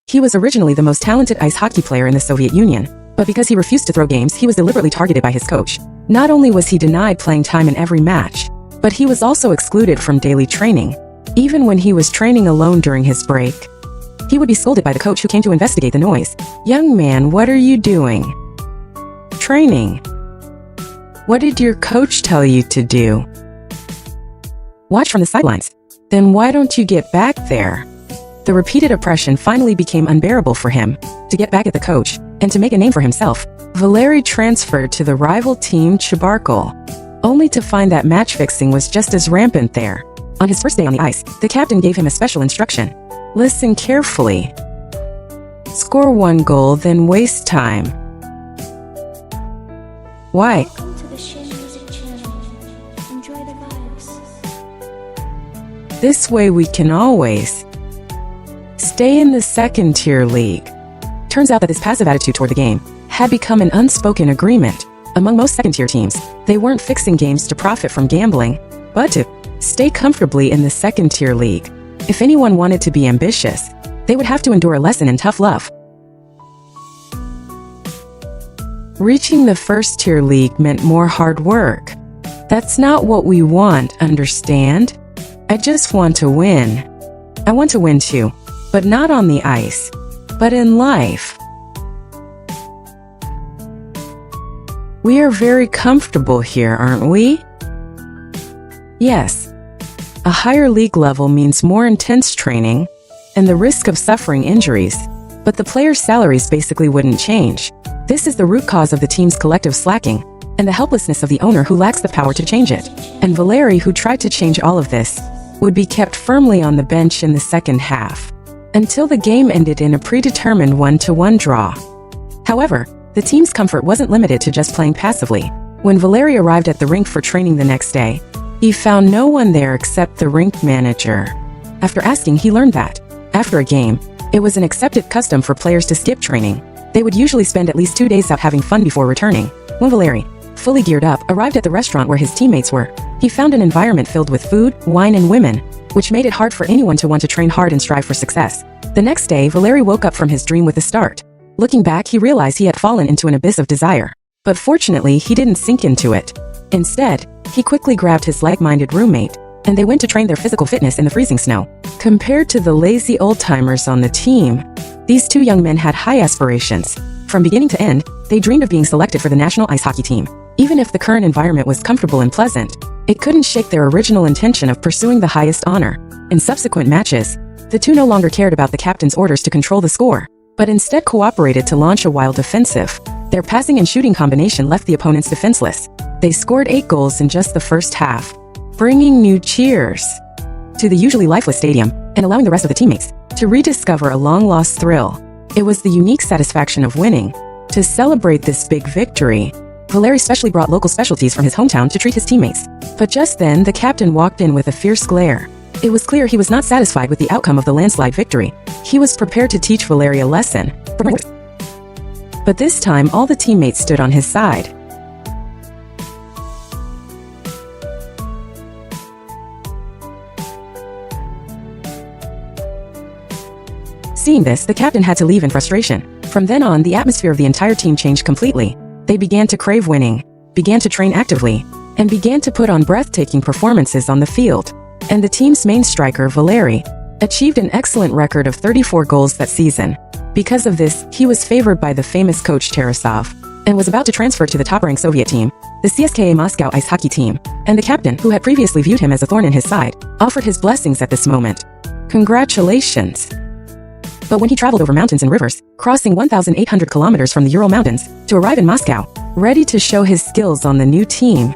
He was originally the most talented ice hockey player in the Soviet Union, but because he refused to throw games, he was deliberately targeted by his coach. Not only was he denied playing time in every match, but he was also excluded from daily training. Even when he was training alone during his break, he would be scolded by the coach who came to investigate the noise. "Young man, what are you doing?" "Training." "What did your coach tell you to do?" "Watch from the sidelines." "Then why don't you get back there?" The repeated oppression finally became unbearable for him. To get back at the coach, and to make a name for himself, Valeri transferred to the rival team Chabarkal, only to find that match fixing was just as rampant there. On his first day on the ice, the captain gave him a special instruction. "Listen carefully. Score 1 goal, then waste time." "Why?" Welcome to the Shin Music channel. Enjoy the vibes. "This way we can always stay in the second-tier league." Turns out that this passive attitude toward the game had become an unspoken agreement among most second-tier teams. They weren't fixing games to profit from gambling, but to stay comfortably in the second-tier league. If anyone wanted to be ambitious, they would have to endure a lesson in tough love. Reaching the first-tier league meant more hard work. That's not what we want, understand? I just want to win. I want to win too, but not on the ice, but in life. We are very comfortable here, aren't we? Yes. A higher league level means more intense training and the risk of suffering injuries, but the players' salaries basically wouldn't change. This is the root cause of the team's collective slacking and the helplessness of the owner who lacks the power to change it. And Valeri, who tried to change all of this, would be kept firmly on the bench in the second half, until the game ended in a predetermined 1-1 draw. However, the team's comfort wasn't limited to just playing passively. When Valeri arrived at the rink for training the next day, he found no one there except the rink manager. After asking, he learned that, after a game, it was an accepted custom for players to skip training. They would usually spend at least 2 days out having fun before returning. When Valeri, fully geared up, arrived at the restaurant where his teammates were, he found an environment filled with food, wine, and women, which made it hard for anyone to want to train hard and strive for success. The next day, Valeri woke up from his dream with a start. Looking back, he realized he had fallen into an abyss of desire. But fortunately, he didn't sink into it. Instead, he quickly grabbed his like-minded roommate, and they went to train their physical fitness in the freezing snow. Compared to the lazy old-timers on the team, these two young men had high aspirations. From beginning to end, they dreamed of being selected for the national ice hockey team. Even if the current environment was comfortable and pleasant, it couldn't shake their original intention of pursuing the highest honor. In subsequent matches, the two no longer cared about the captain's orders to control the score, but instead cooperated to launch a wild offensive. Their passing and shooting combination left the opponents defenseless. They scored 8 goals in just the first half, bringing new cheers to the usually lifeless stadium and allowing the rest of the teammates to rediscover a long-lost thrill. It was the unique satisfaction of winning. To celebrate this big victory, Valeri specially brought local specialties from his hometown to treat his teammates. But just then, the captain walked in with a fierce glare. It was clear he was not satisfied with the outcome of the landslide victory. He was prepared to teach Valeri a lesson. But this time, all the teammates stood on his side. Seeing this, the captain had to leave in frustration. From then on, the atmosphere of the entire team changed completely. They began to crave winning, began to train actively, and began to put on breathtaking performances on the field. And the team's main striker, Valeri, achieved an excellent record of 34 goals that season. Because of this, he was favored by the famous coach Tarasov, and was about to transfer to the top-ranked Soviet team, the CSKA Moscow ice hockey team. And the captain, who had previously viewed him as a thorn in his side, offered his blessings at this moment. Congratulations. But when he traveled over mountains and rivers, crossing 1,800 kilometers from the Ural Mountains, to arrive in Moscow, ready to show his skills on the new team,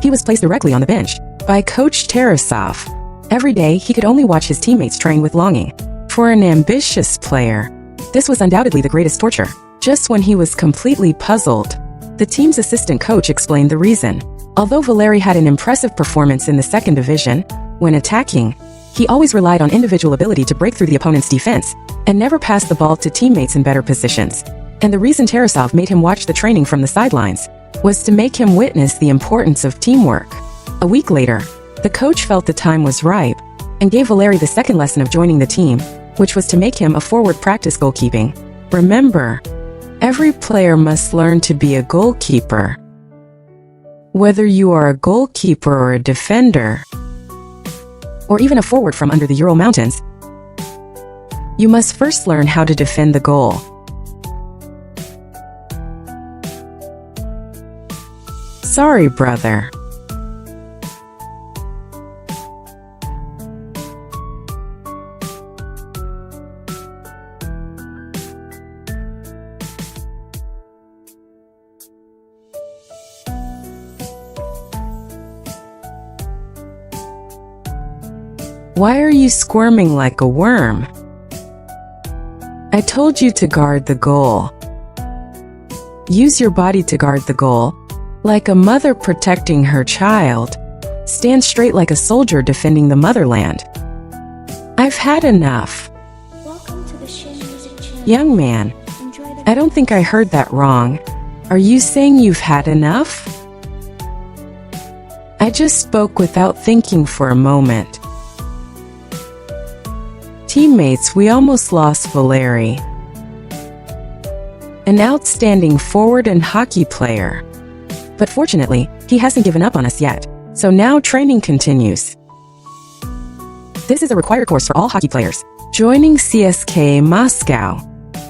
he was placed directly on the bench by Coach Tarasov. Every day, he could only watch his teammates train with longing. For an ambitious player, this was undoubtedly the greatest torture. Just when he was completely puzzled, the team's assistant coach explained the reason. Although Valeri had an impressive performance in the second division, when attacking, he always relied on individual ability to break through the opponent's defense, and never passed the ball to teammates in better positions. And the reason Tarasov made him watch the training from the sidelines was to make him witness the importance of teamwork. A week later, the coach felt the time was ripe, and gave Valeri the second lesson of joining the team. which was to make him a forward practice goalkeeping. Remember, every player must learn to be a goalkeeper. Whether you are a goalkeeper or a defender, or even a forward from under the Ural Mountains, you must first learn how to defend the goal. Sorry, brother. Why are you squirming like a worm? I told you to guard the goal. Use your body to guard the goal, like a mother protecting her child. Stand straight like a soldier defending the motherland. I've had enough. Welcome to the Shin Music Channel. Young man, Enjoy the I don't think I heard that wrong. Are you saying you've had enough? I just spoke without thinking for a moment. Teammates, we almost lost Valeri, an outstanding forward and hockey player. But fortunately, he hasn't given up on us yet, so now training continues. This is a required course for all hockey players. Joining CSKA Moscow.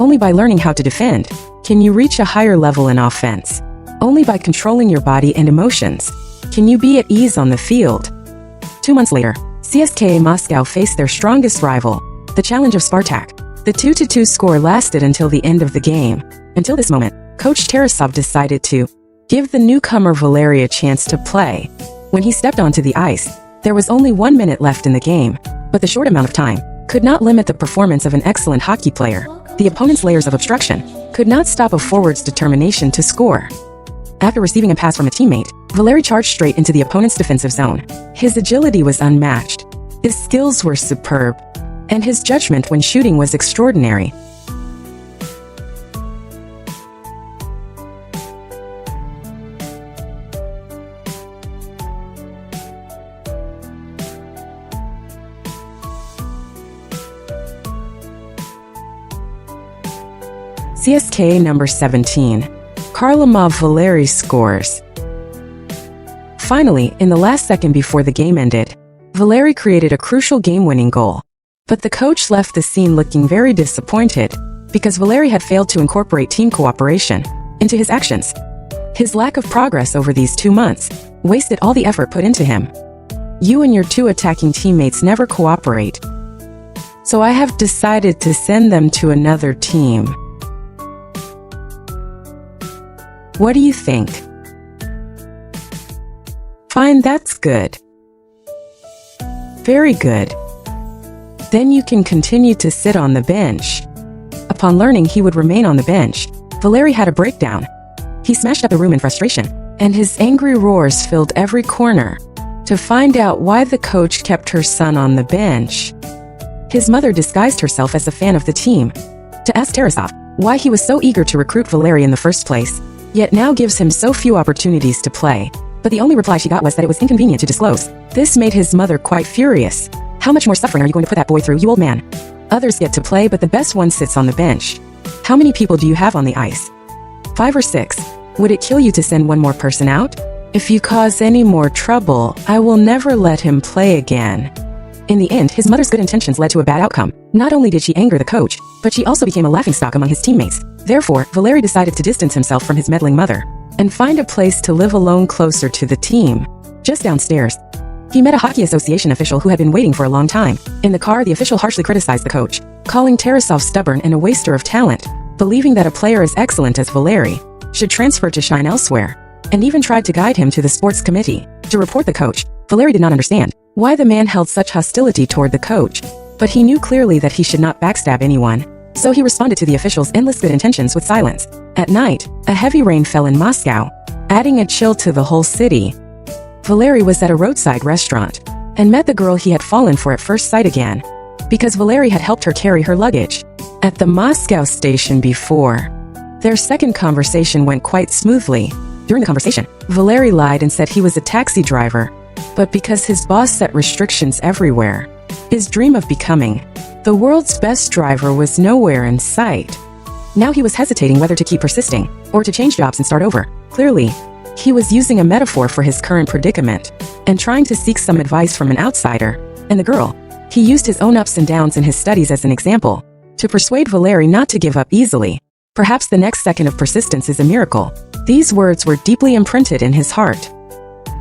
Only by learning how to defend can you reach a higher level in offense. Only by controlling your body and emotions can you be at ease on the field. 2 months later, CSKA Moscow faced their strongest rival, the challenge of Spartak. The 2-2 score lasted until the end of the game. Until this moment, Coach Tarasov decided to give the newcomer Valeri a chance to play. When he stepped onto the ice, there was only 1 minute left in the game, but the short amount of time could not limit the performance of an excellent hockey player. The opponent's layers of obstruction could not stop a forward's determination to score. After receiving a pass from a teammate, Valeri charged straight into the opponent's defensive zone. His agility was unmatched. His skills were superb, and his judgment when shooting was extraordinary. CSKA number 17. Kharlamov Valeri scores. Finally, in the last second before the game ended, Valeri created a crucial game-winning goal. But the coach left the scene looking very disappointed, because Valeri had failed to incorporate team cooperation into his actions. His lack of progress over these 2 months wasted all the effort put into him. You and your 2 attacking teammates never cooperate, so I have decided to send them to another team. What do you think? Fine, that's good. Very good. Then you can continue to sit on the bench. Upon learning he would remain on the bench, Valeri had a breakdown. He smashed up the room in frustration, and his angry roars filled every corner. To find out why the coach kept her son on the bench, his mother disguised herself as a fan of the team to ask Tarasov why he was so eager to recruit Valeri in the first place, yet now gives him so few opportunities to play. But the only reply she got was that it was inconvenient to disclose. This made his mother quite furious. How much more suffering are you going to put that boy through, you old man? Others get to play, but the best one sits on the bench. How many people do you have on the ice? 5 or 6. Would it kill you to send one more person out? If you cause any more trouble, I will never let him play again. In the end, his mother's good intentions led to a bad outcome. Not only did she anger the coach, but she also became a laughingstock among his teammates. Therefore, Valeri decided to distance himself from his meddling mother and find a place to live alone closer to the team. Just downstairs, he met a hockey association official who had been waiting for a long time. In the car, the official harshly criticized the coach, calling Tarasov stubborn and a waster of talent, believing that a player as excellent as Valeri should transfer to shine elsewhere, and even tried to guide him to the sports committee to report the coach. Valeri did not understand why the man held such hostility toward the coach, but he knew clearly that he should not backstab anyone, so he responded to the official's endless good intentions with silence. At night, a heavy rain fell in Moscow, adding a chill to the whole city. Valeri was at a roadside restaurant and met the girl he had fallen for at first sight again, because Valeri had helped her carry her luggage. At the Moscow station before, their second conversation went quite smoothly. During the conversation, Valeri lied and said he was a taxi driver, but because his boss set restrictions everywhere, his dream of becoming The world's best driver was nowhere in sight. Now he was hesitating whether to keep persisting or to change jobs and start over. Clearly, he was using a metaphor for his current predicament and trying to seek some advice from an outsider. And the girl, he used his own ups and downs in his studies as an example to persuade Valeri not to give up easily. Perhaps the next second of persistence is a miracle. These words were deeply imprinted in his heart.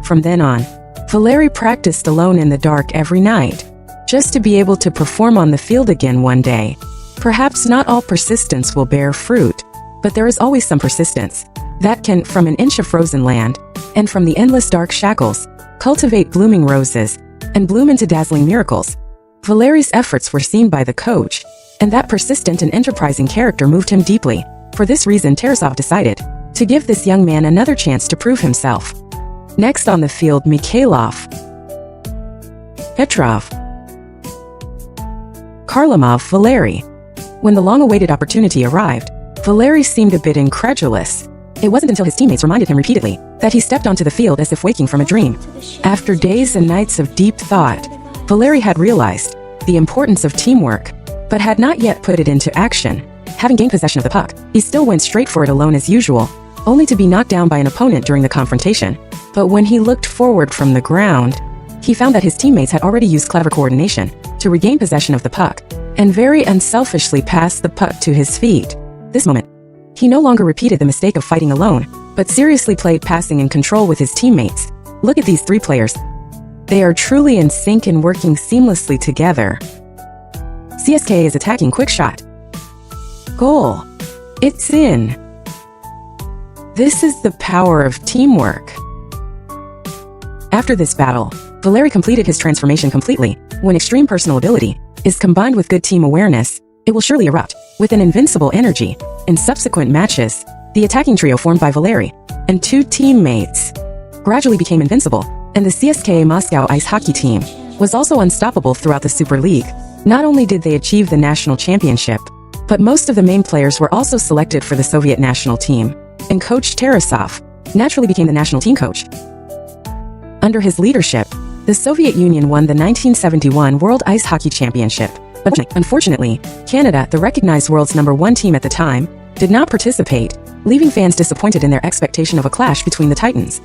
From then on, Valeri practiced alone in the dark every night, just to be able to perform on the field again one day. Perhaps not all persistence will bear fruit, but there is always some persistence that can, from an inch of frozen land, and from the endless dark shackles, cultivate blooming roses and bloom into dazzling miracles. Valeri's efforts were seen by the coach, and that persistent and enterprising character moved him deeply. For this reason, Tarasov decided to give this young man another chance to prove himself. Next on the field, Mikhailov, Petrov, Kharlamov, Valeri. When the long-awaited opportunity arrived, Valeri seemed a bit incredulous. It wasn't until his teammates reminded him repeatedly that he stepped onto the field as if waking from a dream. After days and nights of deep thought, Valeri had realized the importance of teamwork, but had not yet put it into action. Having gained possession of the puck, he still went straight for it alone as usual, only to be knocked down by an opponent during the confrontation. But when he looked forward from the ground, he found that his teammates had already used clever coordination to regain possession of the puck, and very unselfishly passed the puck to his feet. This moment, he no longer repeated the mistake of fighting alone, but seriously played passing in control with his teammates. Look at these three players. They are truly in sync and working seamlessly together. CSKA is attacking, quick shot. Goal. It's in. This is the power of teamwork. After this battle, Valeri completed his transformation completely. When extreme personal ability is combined with good team awareness, it will surely erupt with an invincible energy. In subsequent matches, the attacking trio formed by Valeri and two teammates gradually became invincible, and the CSKA Moscow ice hockey team was also unstoppable throughout the Super League. Not only did they achieve the national championship, but most of the main players were also selected for the Soviet national team, and Coach Tarasov naturally became the national team coach. Under his leadership, the Soviet Union won the 1971 World Ice Hockey Championship. But unfortunately, Canada, the recognized world's #1 team at the time, did not participate, leaving fans disappointed in their expectation of a clash between the Titans.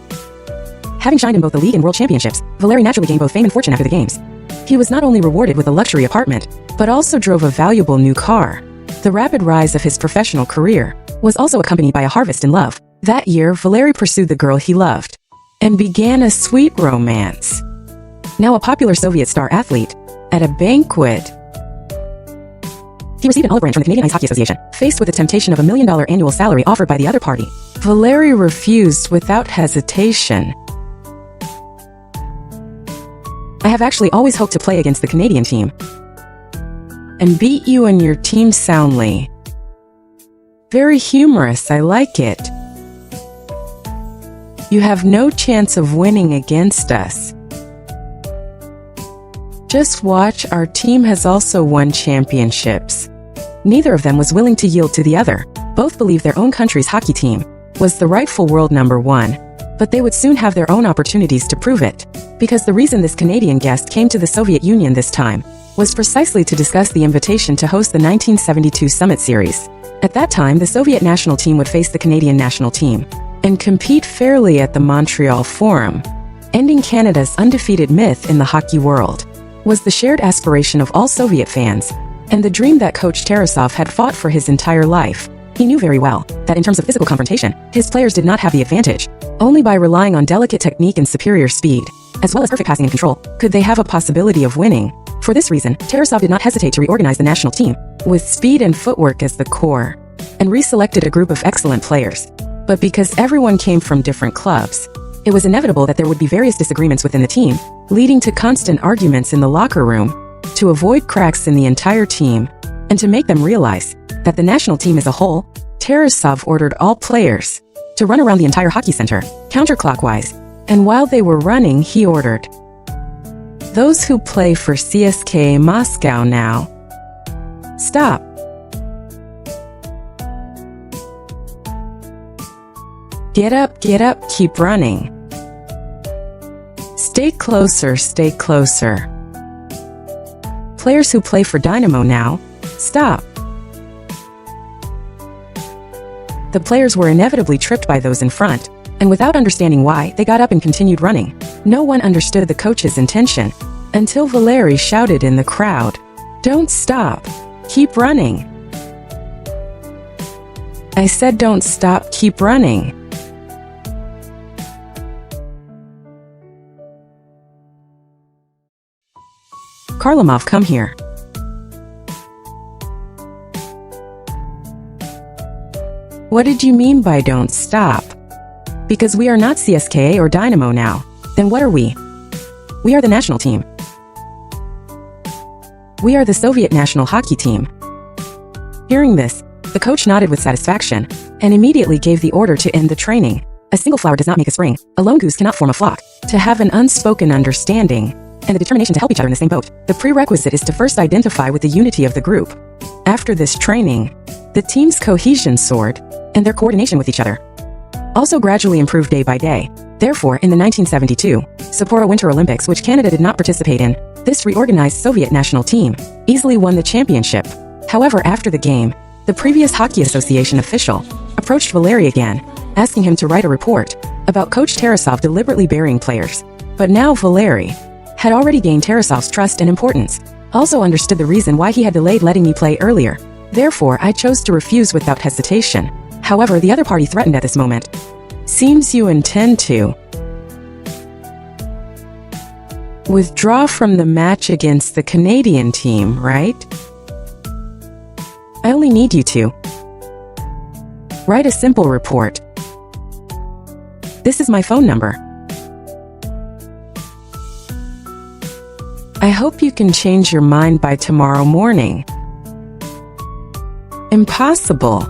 Having shined in both the league and world championships, Valeri naturally gained both fame and fortune after the games. He was not only rewarded with a luxury apartment, but also drove a valuable new car. The rapid rise of his professional career was also accompanied by a harvest in love. That year, Valeri pursued the girl he loved and began a sweet romance. Now a popular Soviet star athlete, at a banquet, he received an olive branch from the Canadian Ice Hockey Association. Faced with the temptation of $1 million annual salary offered by the other party, Valeri refused without hesitation. I have actually always hoped to play against the Canadian team and beat you and your team soundly. Very humorous, I like it. You have no chance of winning against us. Just watch, our team has also won championships. Neither of them was willing to yield to the other. Both believed their own country's hockey team was the rightful world #1, but they would soon have their own opportunities to prove it. Because the reason this Canadian guest came to the Soviet Union this time was precisely to discuss the invitation to host the 1972 Summit Series. At that time, the Soviet national team would face the Canadian national team and compete fairly at the Montreal Forum. Ending Canada's undefeated myth in the hockey world was the shared aspiration of all Soviet fans, and the dream that Coach Tarasov had fought for his entire life. He knew very well that in terms of physical confrontation, his players did not have the advantage. Only by relying on delicate technique and superior speed, as well as perfect passing and control, could they have a possibility of winning. For this reason, Tarasov did not hesitate to reorganize the national team, with speed and footwork as the core, and reselected a group of excellent players. But because everyone came from different clubs, it was inevitable that there would be various disagreements within the team, leading to constant arguments in the locker room. To avoid cracks in the entire team, and to make them realize that the national team as a whole, Tarasov ordered all players to run around the entire hockey center, counterclockwise, and while they were running, he ordered, "Those who play for CSKA Moscow now, stop. Get up, keep running. Stay closer. players who play for Dynamo now, stop. The players were inevitably tripped by those in front, and without understanding why, they got up and continued running. No one understood the coach's intention, until Valeri shouted in the crowd, "Don't stop, keep running." I said don't stop, keep running. Kharlamov, come here. What did you mean by don't stop? Because we are not CSKA or Dynamo now. Then what are we? We are the national team. We are the Soviet national hockey team. Hearing this, the coach nodded with satisfaction, and immediately gave the order to end the training. A single flower does not make a spring. A lone goose cannot form a flock. To have an unspoken understanding, and the determination to help each other in the same boat, the prerequisite is to first identify with the unity of the group. After this training, the team's cohesion soared, and their coordination with each other also gradually improved day by day. Therefore, in the 1972 Sapporo Winter Olympics, which Canada did not participate in, this reorganized Soviet national team easily won the championship. However, after the game, the previous Hockey Association official approached Valeri again, asking him to write a report about Coach Tarasov deliberately burying players. But now Valeri had already gained Tarasov's trust and importance, also understood the reason why he had delayed letting me play earlier. Therefore, I chose to refuse without hesitation. However, the other party threatened at this moment. Seems you intend to withdraw from the match against the Canadian team, right? I only need you to write a simple report. This is my phone number. I hope you can change your mind by tomorrow morning. Impossible.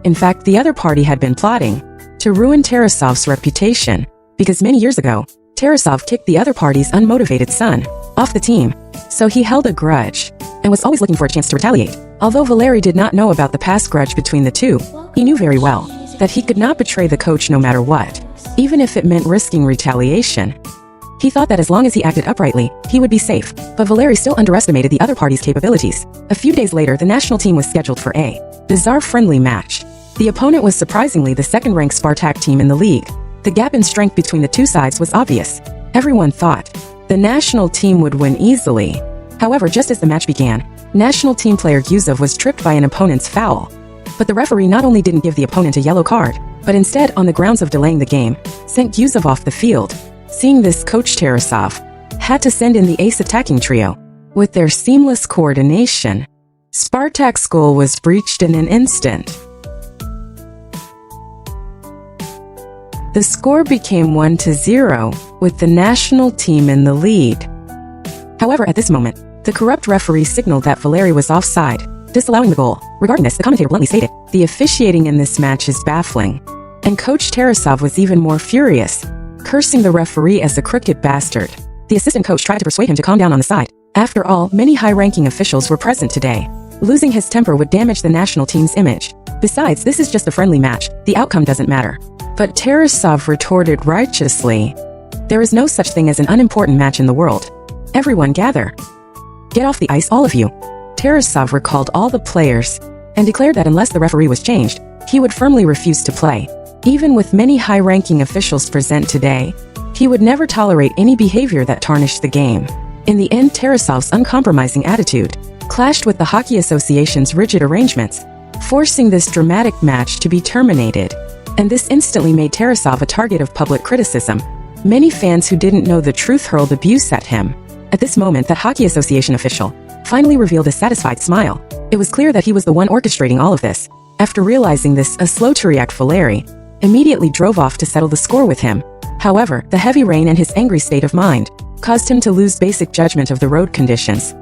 In fact, the other party had been plotting to ruin Tarasov's reputation, because many years ago, Tarasov kicked the other party's unmotivated son off the team, so he held a grudge and was always looking for a chance to retaliate. Although Valeri did not know about the past grudge between the two, he knew very well that he could not betray the coach no matter what, even if it meant risking retaliation. He thought that as long as he acted uprightly, he would be safe, but Valeri still underestimated the other party's capabilities. A few days later, the national team was scheduled for a bizarre friendly match. The opponent was surprisingly the second-ranked Spartak team in the league. The gap in strength between the two sides was obvious. Everyone thought the national team would win easily. However, just as the match began, national team player Yusov was tripped by an opponent's foul. But the referee not only didn't give the opponent a yellow card, but instead, on the grounds of delaying the game, sent Yusov off the field. Seeing this, Coach Tarasov had to send in the ace attacking trio. With their seamless coordination, Spartak's goal was breached in an instant. The score became 1-0, with the national team in the lead. However, at this moment, the corrupt referee signaled that Valeri was offside, disallowing the goal. Regarding this, the commentator bluntly stated, "The officiating in this match is baffling." And Coach Tarasov was even more furious, cursing the referee as a crooked bastard. The assistant coach tried to persuade him to calm down on the side. After all, many high-ranking officials were present today. Losing his temper would damage the national team's image. Besides, this is just a friendly match. The outcome doesn't matter. But Tarasov retorted righteously, "There is no such thing as an unimportant match in the world. Everyone gather. Get off the ice, all of you." Tarasov recalled all the players and declared that unless the referee was changed, he would firmly refuse to play. Even with many high-ranking officials present today, he would never tolerate any behavior that tarnished the game. In the end, Tarasov's uncompromising attitude clashed with the Hockey Association's rigid arrangements, forcing this dramatic match to be terminated. And this instantly made Tarasov a target of public criticism. Many fans who didn't know the truth hurled abuse at him. At this moment, that Hockey Association official finally revealed a satisfied smile. It was clear that he was the one orchestrating all of this. After realizing this, a slow-to-react Valeri immediately drove off to settle the score with him. However, the heavy rain and his angry state of mind caused him to lose basic judgment of the road conditions.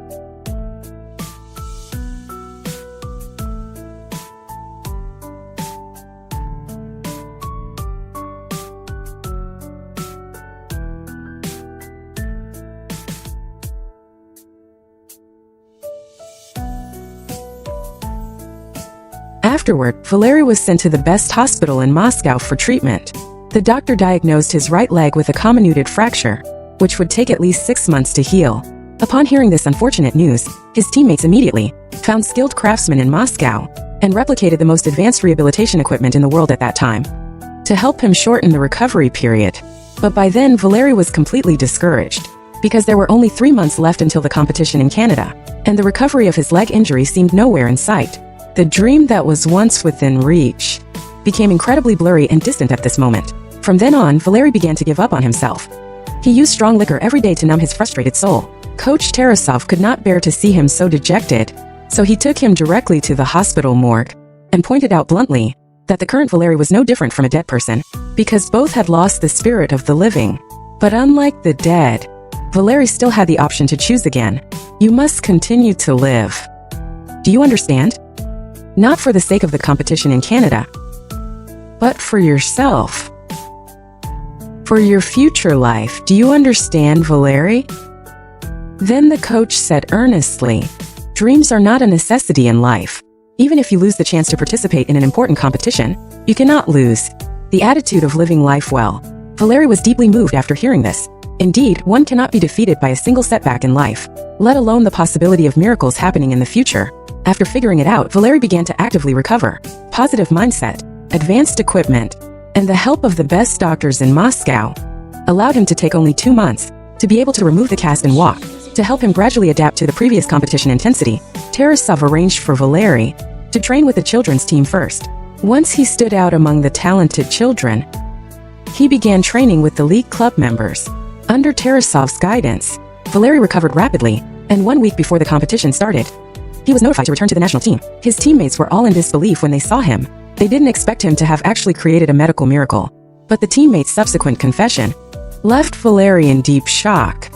Afterward, Valeri was sent to the best hospital in Moscow for treatment. The doctor diagnosed his right leg with a comminuted fracture, which would take at least 6 months to heal. Upon hearing this unfortunate news, his teammates immediately found skilled craftsmen in Moscow and replicated the most advanced rehabilitation equipment in the world at that time to help him shorten the recovery period. But by then, Valeri was completely discouraged because there were only 3 months left until the competition in Canada, and the recovery of his leg injury seemed nowhere in sight. The dream that was once within reach became incredibly blurry and distant at this moment. From then on, Valeri began to give up on himself. He used strong liquor every day to numb his frustrated soul. Coach Tarasov could not bear to see him so dejected, so he took him directly to the hospital morgue and pointed out bluntly that the current Valeri was no different from a dead person, because both had lost the spirit of the living. But unlike the dead, Valeri still had the option to choose again. You must continue to live. Do you understand? Not for the sake of the competition in Canada, but for yourself. For your future life. Do you understand, Valeri? Then the coach said earnestly, dreams are not a necessity in life. Even if you lose the chance to participate in an important competition, you cannot lose the attitude of living life well. Valeri was deeply moved after hearing this. Indeed, one cannot be defeated by a single setback in life, let alone the possibility of miracles happening in the future. After figuring it out, Valeri began to actively recover. Positive mindset, advanced equipment, and the help of the best doctors in Moscow allowed him to take only 2 months to be able to remove the cast and walk. To help him gradually adapt to the previous competition intensity, Tarasov arranged for Valeri to train with the children's team first. Once he stood out among the talented children, he began training with the league club members. Under Tarasov's guidance, Valeri recovered rapidly, and 1 week before the competition started, he was notified to return to the national team. His teammates were all in disbelief when they saw him. They didn't expect him to have actually created a medical miracle. But the teammates' subsequent confession left Valeri in deep shock.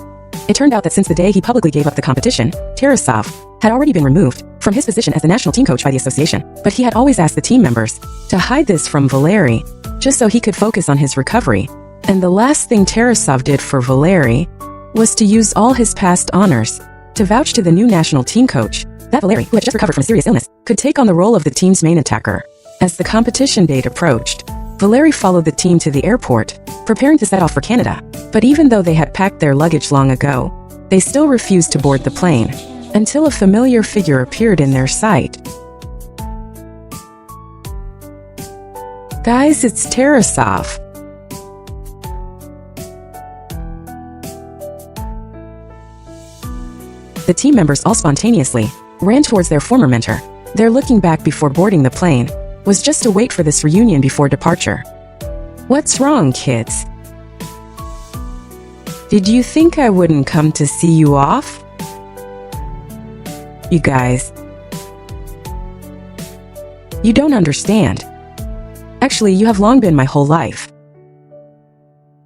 It turned out that since the day he publicly gave up the competition, Tarasov had already been removed from his position as the national team coach by the association. But he had always asked the team members to hide this from Valeri, just so he could focus on his recovery. And the last thing Tarasov did for Valeri was to use all his past honors to vouch to the new national team coach that Valeri, who had just recovered from a serious illness, could take on the role of the team's main attacker. As the competition date approached, Valeri followed the team to the airport, preparing to set off for Canada. But even though they had packed their luggage long ago, they still refused to board the plane until a familiar figure appeared in their sight. Guys, it's Tarasov. The team members all spontaneously ran towards their former mentor. Their looking back before boarding the plane was just to wait for this reunion before departure. What's wrong, kids? Did you think I wouldn't come to see you off? You guys, you don't understand. Actually, you have long been my whole life.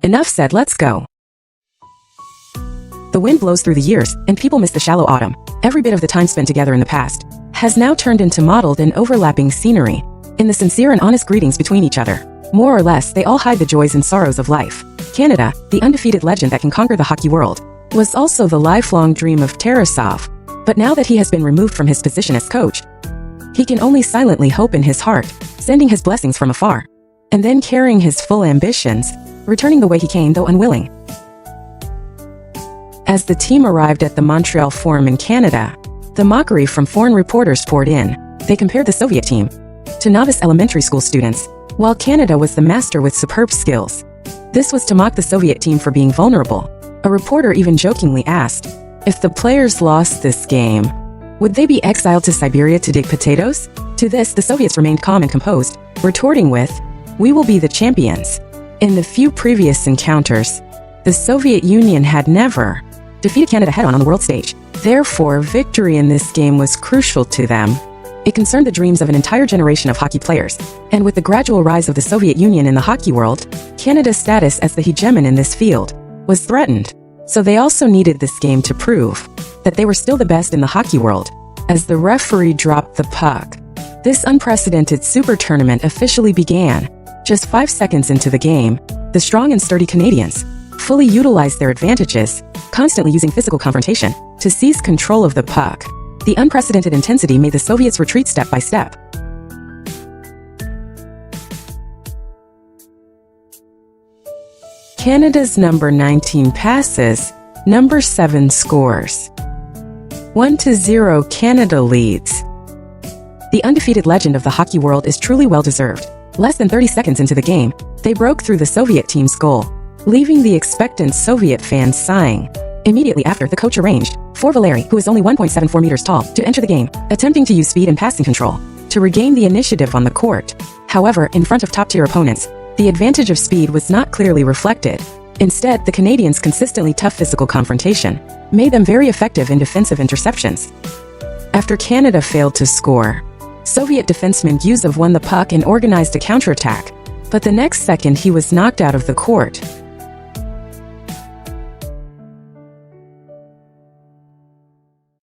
Enough said, let's go. The wind blows through the years, and people miss the shallow autumn. Every bit of the time spent together in the past has now turned into mottled and overlapping scenery in the sincere and honest greetings between each other. More or less, they all hide the joys and sorrows of life. Canada, the undefeated legend that can conquer the hockey world, was also the lifelong dream of Tarasov. But now that he has been removed from his position as coach, he can only silently hope in his heart, sending his blessings from afar, and then carrying his full ambitions, returning the way he came, though unwilling. As the team arrived at the Montreal Forum in Canada, the mockery from foreign reporters poured in. They compared the Soviet team to novice elementary school students, while Canada was the master with superb skills. This was to mock the Soviet team for being vulnerable. A reporter even jokingly asked, if the players lost this game, would they be exiled to Siberia to dig potatoes? To this, the Soviets remained calm and composed, retorting with, we will be the champions. In the few previous encounters, the Soviet Union had never defeated Canada head-on on the world stage. Therefore, victory in this game was crucial to them. It concerned the dreams of an entire generation of hockey players. And with the gradual rise of the Soviet Union in the hockey world, Canada's status as the hegemon in this field was threatened. So they also needed this game to prove that they were still the best in the hockey world. As the referee dropped the puck, this unprecedented super tournament officially began. Just 5 seconds into the game, the strong and sturdy Canadians fully utilized their advantages, constantly using physical confrontation to seize control of the puck. The unprecedented intensity made the Soviets retreat step by step. Canada's number 19 passes Number 7 scores. 1-0 Canada leads. The undefeated legend of the hockey world is truly well-deserved. Less than 30 seconds into the game, they broke through the Soviet team's goal, leaving the expectant Soviet fans sighing. Immediately after, the coach arranged for Valeri, who is only 1.74 meters tall, to enter the game, attempting to use speed and passing control to regain the initiative on the court. However, in front of top-tier opponents, the advantage of speed was not clearly reflected. Instead, the Canadians' consistently tough physical confrontation made them very effective in defensive interceptions. After Canada failed to score, Soviet defenseman Yuzov won the puck and organized a counterattack, but the next second he was knocked out of the court.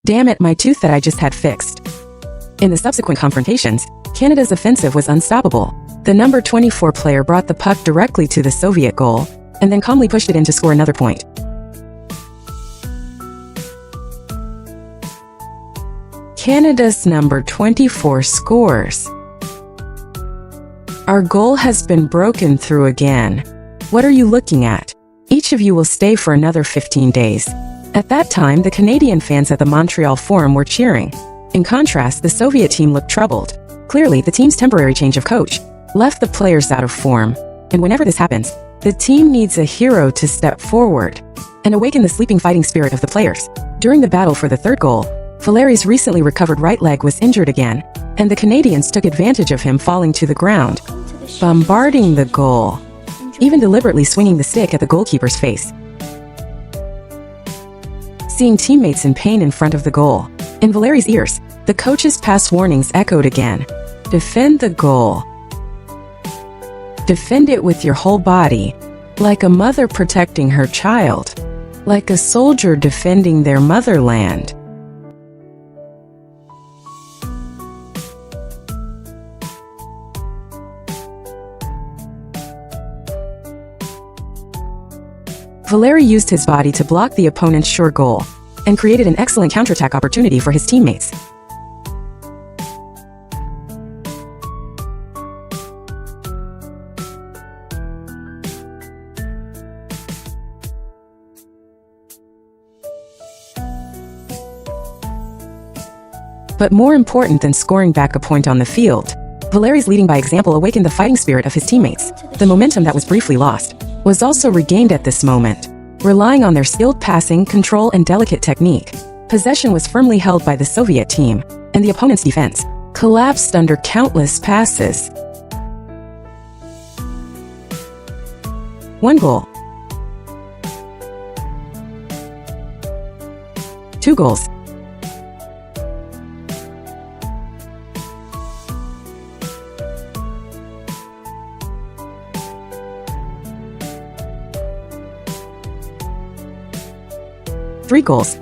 Damn it, my tooth that I just had fixed. In the subsequent confrontations, Canada's offensive was unstoppable. The number 24 player brought the puck directly to the Soviet goal, and then calmly pushed it in to score another point. Canada's number 24 scores. Our goal has been broken through again. What are you looking at? Each of you will stay for another 15 days. At that time, the Canadian fans at the Montreal Forum were cheering. In contrast, the Soviet team looked troubled. Clearly, the team's temporary change of coach left the players out of form. And whenever this happens, the team needs a hero to step forward and awaken the sleeping fighting spirit of the players. During the battle for the third goal, Valeri's recently recovered right leg was injured again, and the Canadians took advantage of him falling to the ground, bombarding the goal, even deliberately swinging the stick at the goalkeeper's face. Seeing teammates in pain in front of the goal, in Valeri's ears, the coach's past warnings echoed again. Defend the goal. Defend it with your whole body, like a mother protecting her child, like a soldier defending their motherland. Valeri used his body to block the opponent's sure goal, and created an excellent counterattack opportunity for his teammates. But more important than scoring back a point on the field, Valeri's leading by example awakened the fighting spirit of his teammates. The momentum that was briefly lost was also regained at this moment. Relying on their skilled passing, control, and delicate technique, possession was firmly held by the Soviet team, and the opponent's defense collapsed under countless passes. 1 goal. 2 goals. 3 goals.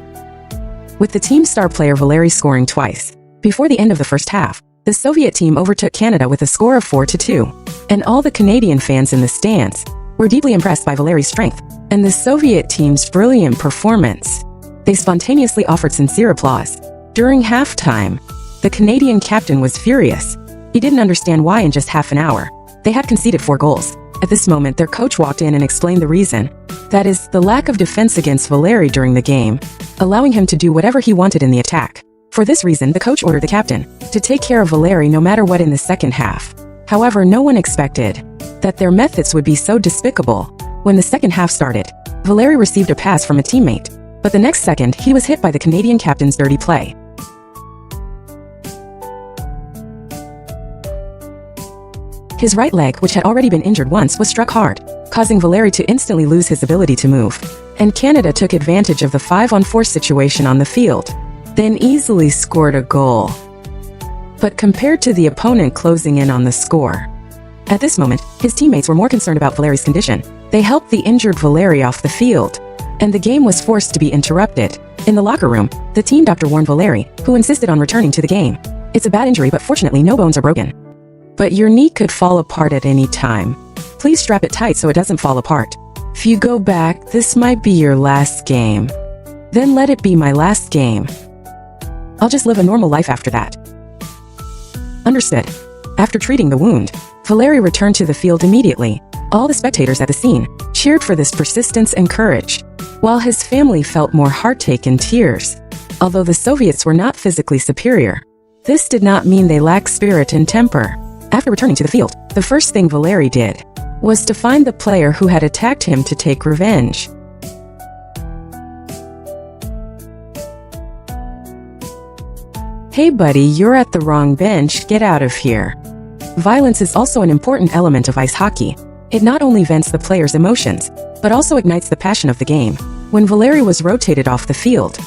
With the team's star player Valeri scoring twice. Before the end of the first half, the Soviet team overtook Canada with a score of 4-2, and all the Canadian fans in the stands were deeply impressed by Valeri's strength and the Soviet team's brilliant performance. They spontaneously offered sincere applause. During halftime, the Canadian captain was furious. He didn't understand why in just half an hour they had conceded 4 goals. At this moment, their coach walked in and explained the reason. That is, the lack of defense against Valeri during the game, allowing him to do whatever he wanted in the attack. For this reason, the coach ordered the captain to take care of Valeri no matter what in the second half. However, no one expected that their methods would be so despicable. When the second half started, Valeri received a pass from a teammate, but the next second, he was hit by the Canadian captain's dirty play. His right leg, which had already been injured once, was struck hard, causing Valeri to instantly lose his ability to move. And Canada took advantage of the 5-on-4 situation on the field, then easily scored a goal. But compared to the opponent closing in on the score, at this moment, his teammates were more concerned about Valeri's condition. They helped the injured Valeri off the field, and the game was forced to be interrupted. In the locker room, the team doctor warned Valeri, who insisted on returning to the game. It's a bad injury, but fortunately no bones are broken. But your knee could fall apart at any time. Please strap it tight so it doesn't fall apart. If you go back, this might be your last game. Then let it be my last game. I'll just live a normal life after that. Understood. After treating the wound, Valeri returned to the field immediately. All the spectators at the scene cheered for this persistence and courage. while his family felt more heartache and tears. Although the Soviets were not physically superior, this did not mean they lacked spirit and temper. After returning to the field, the first thing Valeri did was to find the player who had attacked him to take revenge. "Hey buddy, you're at the wrong bench, get out of here." Violence is also an important element of ice hockey. It not only vents the player's emotions, but also ignites the passion of the game. When Valeri was rotated off the field,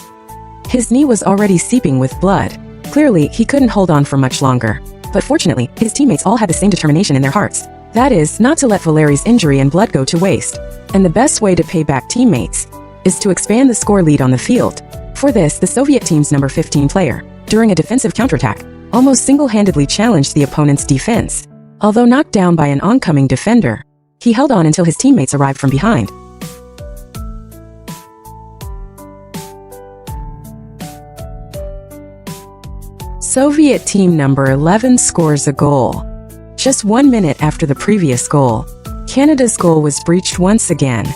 his knee was already seeping with blood. Clearly, he couldn't hold on for much longer. But fortunately, his teammates all had the same determination in their hearts. That is, not to let Valeri's injury and blood go to waste. And the best way to pay back teammates is to expand the score lead on the field. For this, the Soviet team's number 15 player, during a defensive counterattack, almost single-handedly challenged the opponent's defense. Although knocked down by an oncoming defender, he held on until his teammates arrived from behind. Soviet team number 11 scores a goal. Just 1 minute after the previous goal, Canada's goal was breached once again.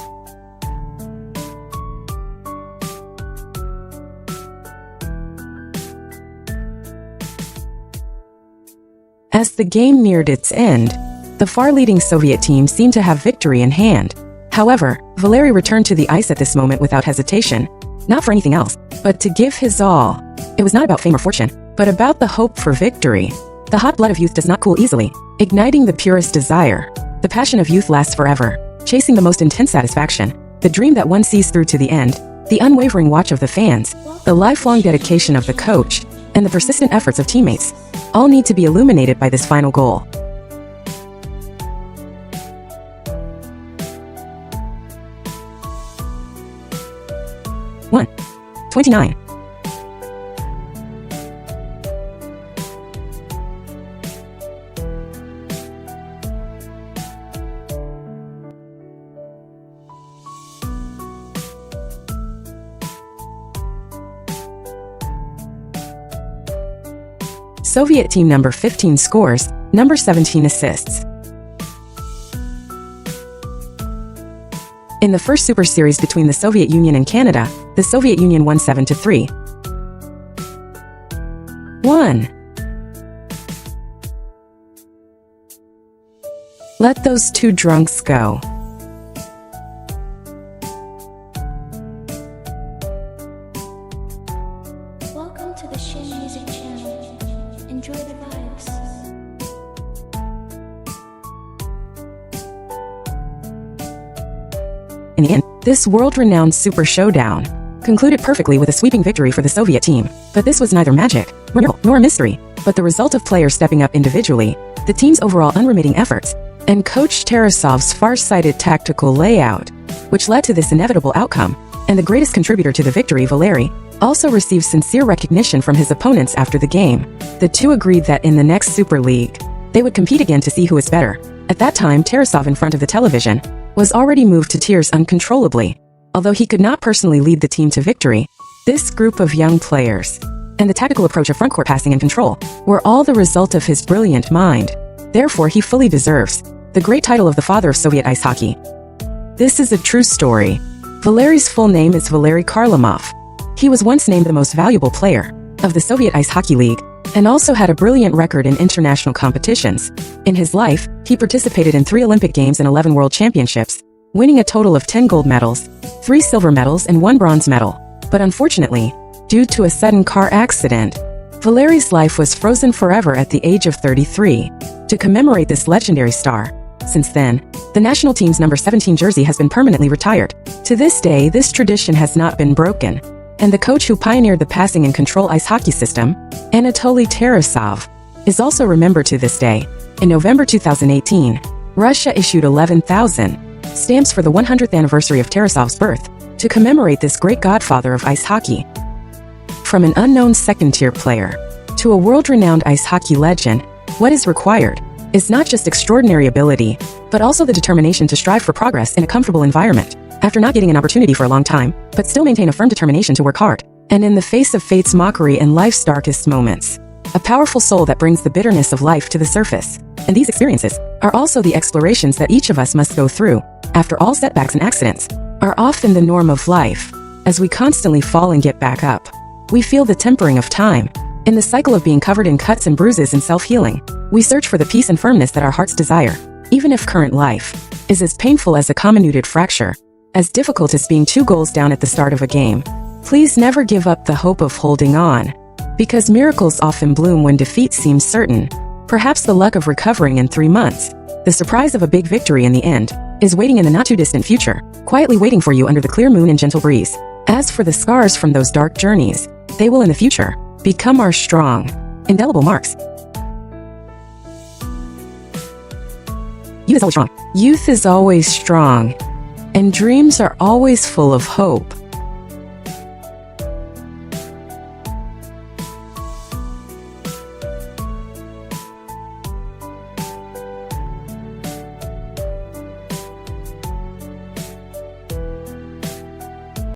As the game neared its end, the far-leading Soviet team seemed to have victory in hand. However, Valeri returned to the ice at this moment without hesitation, not for anything else, but to give his all. It was not about fame or fortune, but about the hope for victory. The hot blood of youth does not cool easily, igniting the purest desire. The passion of youth lasts forever, chasing the most intense satisfaction, the dream that one sees through to the end, the unwavering watch of the fans, the lifelong dedication of the coach, and the persistent efforts of teammates, all need to be illuminated by this final goal. One 29. Soviet team number 15 scores, number 17 assists. In the first Super Series between the Soviet Union and Canada, the Soviet Union won 7-3. 1. Let those two drunks go. Welcome to the Shin Music channel. Enjoy the vibes. In the end, this world-renowned Super Showdown concluded perfectly with a sweeping victory for the Soviet team. But this was neither magic, nor mystery, but the result of players stepping up individually, the team's overall unremitting efforts, and Coach Tarasov's far-sighted tactical layout, which led to this inevitable outcome. And the greatest contributor to the victory, Valeri, also received sincere recognition from his opponents after the game. The two agreed that in the next Super League, they would compete again to see who is better. At that time, Tarasov, in front of the television, was already moved to tears uncontrollably. Although he could not personally lead the team to victory, this group of young players, and the tactical approach of frontcourt passing and control, were all the result of his brilliant mind. Therefore, he fully deserves the great title of the father of Soviet ice hockey. This is a true story. Valeri's full name is Valeri Kharlamov. He was once named the most valuable player of the Soviet Ice Hockey League, and also had a brilliant record in international competitions. In his life, he participated in 3 Olympic Games and 11 World Championships, winning a total of 10 gold medals, 3 silver medals and 1 bronze medal. But unfortunately, due to a sudden car accident, Valeri's life was frozen forever at the age of 33. To commemorate this legendary star, since then, the national team's number 17 jersey has been permanently retired. To this day, this tradition has not been broken, and the coach who pioneered the passing and control ice hockey system, Anatoly Tarasov, is also remembered to this day. In November 2018, Russia issued 11,000 stamps for the 100th anniversary of Tarasov's birth, to commemorate this great godfather of ice hockey. From an unknown second-tier player to a world-renowned ice hockey legend, what is required is not just extraordinary ability, but also the determination to strive for progress in a comfortable environment. After not getting an opportunity for a long time, but still maintain a firm determination to work hard, and in the face of fate's mockery and life's darkest moments, a powerful soul that brings the bitterness of life to the surface. And these experiences are also the explorations that each of us must go through. After all setbacks and accidents, are often the norm of life, as we constantly fall and get back up. We feel the tempering of time. In the cycle of being covered in cuts and bruises and self-healing, we search for the peace and firmness that our hearts desire. Even if current life is as painful as a comminuted fracture, as difficult as being 2 goals down at the start of a game, please never give up the hope of holding on, because miracles often bloom when defeat seems certain. Perhaps the luck of recovering in 3 months, the surprise of a big victory in the end, is waiting in the not-too-distant future, quietly waiting for you under the clear moon and gentle breeze. As for the scars from those dark journeys, they will in the future become our strong, indelible marks. Youth is always strong. Youth is always strong, and dreams are always full of hope.